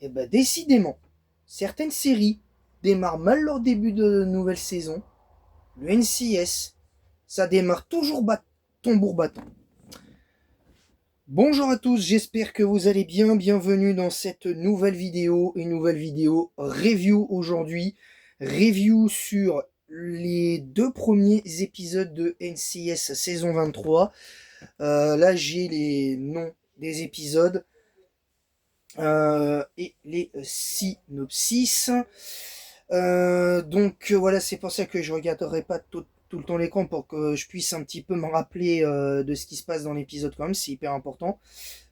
Et bah décidément, certaines séries démarrent mal leur début de nouvelle saison. Le NCS, ça démarre toujours tambour battant. Bonjour à tous, j'espère que vous allez bien. Bienvenue dans cette nouvelle vidéo, une nouvelle vidéo review aujourd'hui. Review sur les deux premiers épisodes de NCS saison 23. Là, j'ai les noms des épisodes et les synopsis. Voilà, c'est pour ça que je regarderai pas tout le temps l'écran pour que je puisse un petit peu me rappeler de ce qui se passe dans l'épisode quand même, c'est hyper important.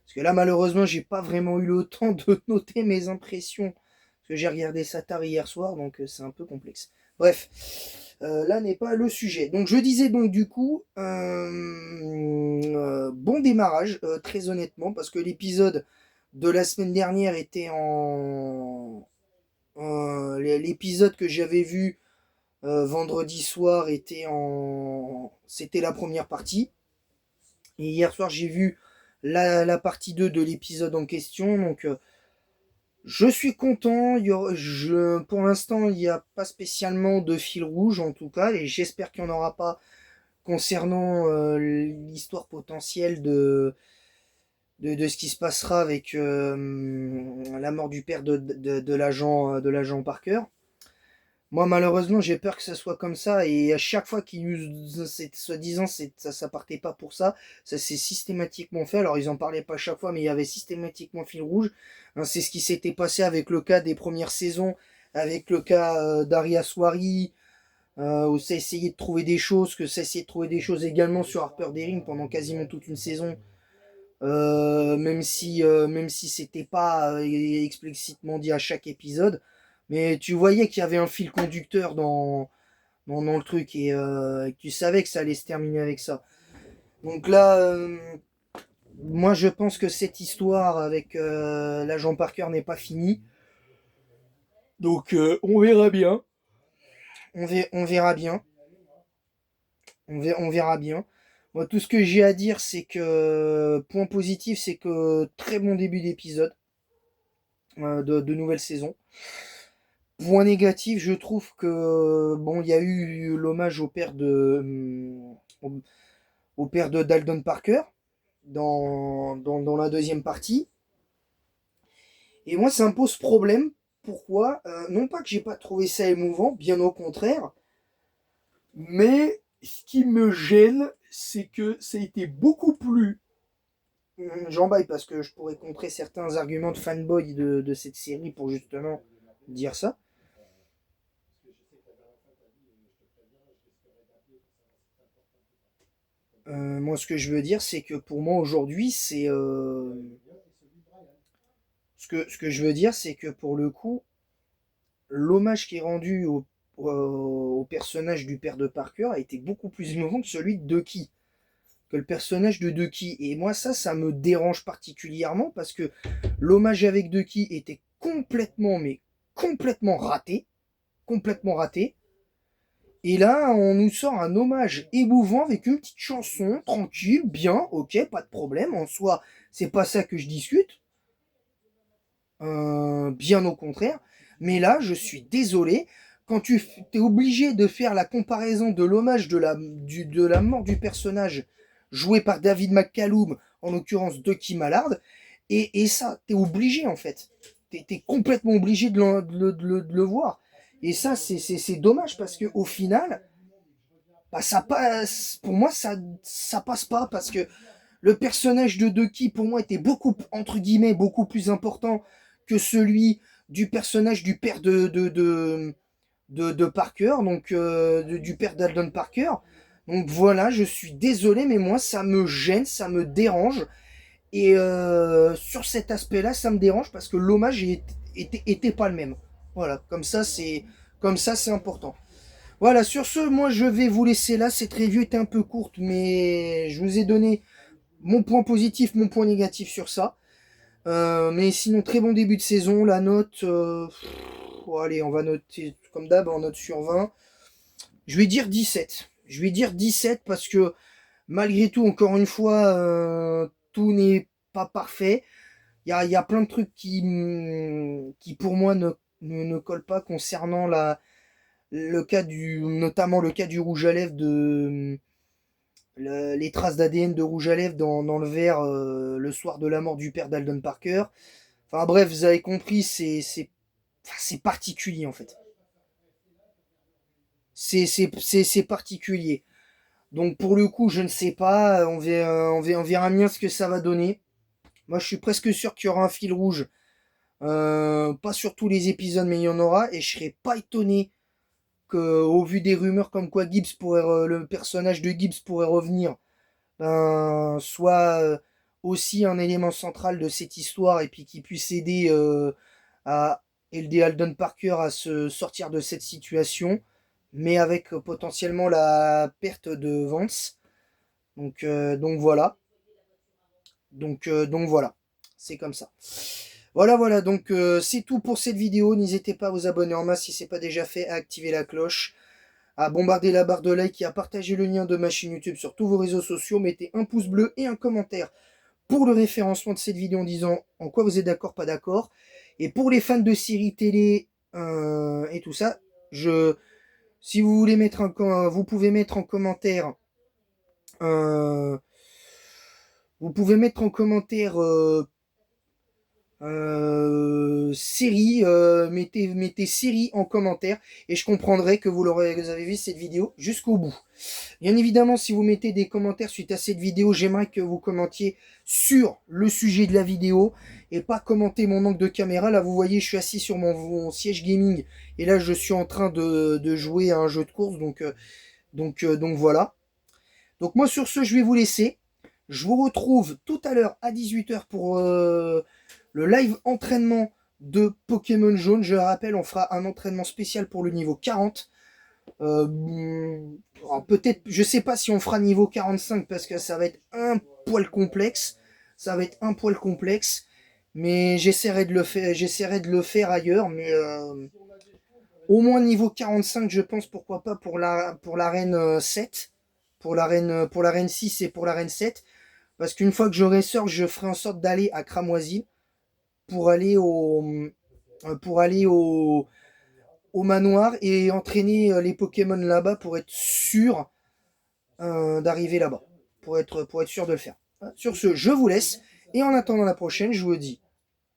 Parce que là, malheureusement, j'ai pas vraiment eu le temps de noter mes impressions. Parce que j'ai regardé ça tard hier soir, donc c'est un peu complexe. Bref, là n'est pas le sujet. Donc je disais donc du coup, bon démarrage, très honnêtement, parce que l'épisode de la semaine dernière était en... l'épisode que j'avais vu vendredi soir était en... C'était la première partie. Et hier soir, j'ai vu la partie 2 de l'épisode en question. Donc, je suis content. Pour l'instant, il n'y a pas spécialement de fil rouge, en tout cas. Et j'espère qu'il n'y en aura pas concernant l'histoire potentielle de ce qui se passera avec la mort du père de l'agent Parker. Moi, malheureusement, j'ai peur que ça soit comme ça, et à chaque fois qu'ils usent soi-disant, ça partait pas pour ça, ça s'est systématiquement fait. Alors, ils en parlaient pas chaque fois, mais il y avait systématiquement fil rouge. Hein, c'est ce qui s'était passé avec le cas des premières saisons, avec le cas d'Arya Soiri, où ça essayait de trouver des choses, que ça essayait de trouver des choses également sur Harper Daring pendant quasiment toute une saison. Même si c'était pas explicitement dit à chaque épisode, mais tu voyais qu'il y avait un fil conducteur dans le truc et que tu savais que ça allait se terminer avec ça. Donc là, moi je pense que cette histoire avec l'agent Parker n'est pas finie. Donc on verra bien. On verra bien. On verra bien. Moi, tout ce que j'ai à dire, c'est que point positif, c'est que très bon début d'épisode de nouvelle saison. Point négatif, je trouve que bon, il y a eu l'hommage au père de Dalton Parker dans la deuxième partie. Et moi, ça me pose problème. Pourquoi? Non pas que j'ai pas trouvé ça émouvant, bien au contraire, mais ce qui me gêne, c'est que ça a été beaucoup plus. J'en baille parce que je pourrais contrer certains arguments de fanboy de cette série pour justement dire ça. Moi, ce que je veux dire, c'est que pour moi aujourd'hui, ce que je veux dire, c'est que pour le coup, l'hommage qui est rendu au personnage du père de Parker a été beaucoup plus émouvant que celui de Ducky, que le personnage de Ducky. Et moi, ça me dérange particulièrement parce que l'hommage avec Ducky était mais complètement raté, complètement raté. Et là, on nous sort un hommage émouvant avec une petite chanson, tranquille, bien, ok, pas de problème. En soi, c'est pas ça que je discute. Bien au contraire. Mais là, je suis désolé. Quand tu es obligé de faire la comparaison de l'hommage de la mort du personnage joué par David McCallum, en l'occurrence Ducky Mallard, et ça, t'es obligé en fait. T'es complètement obligé de le voir. Et ça, c'est dommage parce que au final, bah, ça passe. Pour moi, ça passe pas parce que le personnage de Ducky, pour moi, était beaucoup, entre guillemets, beaucoup plus important que celui du personnage du père de Parker, donc du père d'Aldon Parker. Donc voilà, je suis désolé, mais moi, ça me gêne, ça me dérange. Et sur cet aspect-là, ça me dérange parce que l'hommage était pas le même. Voilà, comme ça, c'est important. Voilà, sur ce, moi, je vais vous laisser là. Cette review était un peu courte, mais je vous ai donné mon point positif, mon point négatif sur ça. Mais sinon, très bon début de saison. La note, bon, allez, on va noter, comme d'hab, en note sur 20. Je vais dire 17. Je vais dire 17 parce que, malgré tout, encore une fois, tout n'est pas parfait. y a plein de trucs qui pour moi ne collent pas concernant le cas notamment le cas du rouge à lèvres les traces d'ADN de rouge à lèvres dans le verre le soir de la mort du père d'Aldon Parker. Enfin bref, vous avez compris, c'est particulier en fait. C'est particulier. Donc pour le coup, je ne sais pas, on verra bien ce que ça va donner. Moi, je suis presque sûr qu'il y aura un fil rouge. Pas sur tous les épisodes, mais il y en aura. Et je serais pas étonné que, au vu des rumeurs comme quoi le personnage de Gibbs pourrait revenir, ben, soit aussi un élément central de cette histoire et puis qui puisse aider à aider Aldon Parker à se sortir de cette situation, mais avec potentiellement la perte de Vance. Donc voilà. Donc voilà. C'est comme ça. Voilà, donc c'est tout pour cette vidéo. N'hésitez pas à vous abonner en masse si ce n'est pas déjà fait, à activer la cloche, à bombarder la barre de like et à partager le lien de ma chaîne YouTube sur tous vos réseaux sociaux. Mettez un pouce bleu et un commentaire pour le référencement de cette vidéo en disant en quoi vous êtes d'accord, pas d'accord. Et pour les fans de séries télé et tout ça, si vous voulez vous pouvez mettre en commentaire euh, vous pouvez mettre en commentaire série, mettez série en commentaire et je comprendrai que vous avez vu cette vidéo jusqu'au bout. Bien évidemment, si vous mettez des commentaires suite à cette vidéo, j'aimerais que vous commentiez sur le sujet de la vidéo et pas commenter mon angle de caméra. Là, vous voyez, je suis assis sur mon siège gaming et là, je suis en train de jouer à un jeu de course. Donc voilà. Donc moi, sur ce, je vais vous laisser. Je vous retrouve tout à l'heure à 18 h pour le live entraînement de Pokémon Jaune. Je le rappelle, on fera un entraînement spécial pour le niveau 40. Peut-être, je sais pas si on fera niveau 45 parce que ça va être un poil complexe. Ça va être un poil complexe. Mais j'essaierai de le faire ailleurs. Mais au moins niveau 45, je pense, pourquoi pas pour l'arène 7. Pour l'arène 6 et pour l'arène 7. Parce qu'une fois que j'aurai Surge, je ferai en sorte d'aller à Cramoisine pour aller au manoir et entraîner les Pokémon là-bas pour être sûr d'arriver là-bas. Pour être sûr de le faire. Sur ce, je vous laisse. Et en attendant la prochaine, je vous dis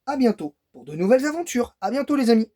à bientôt pour de nouvelles aventures. À bientôt les amis.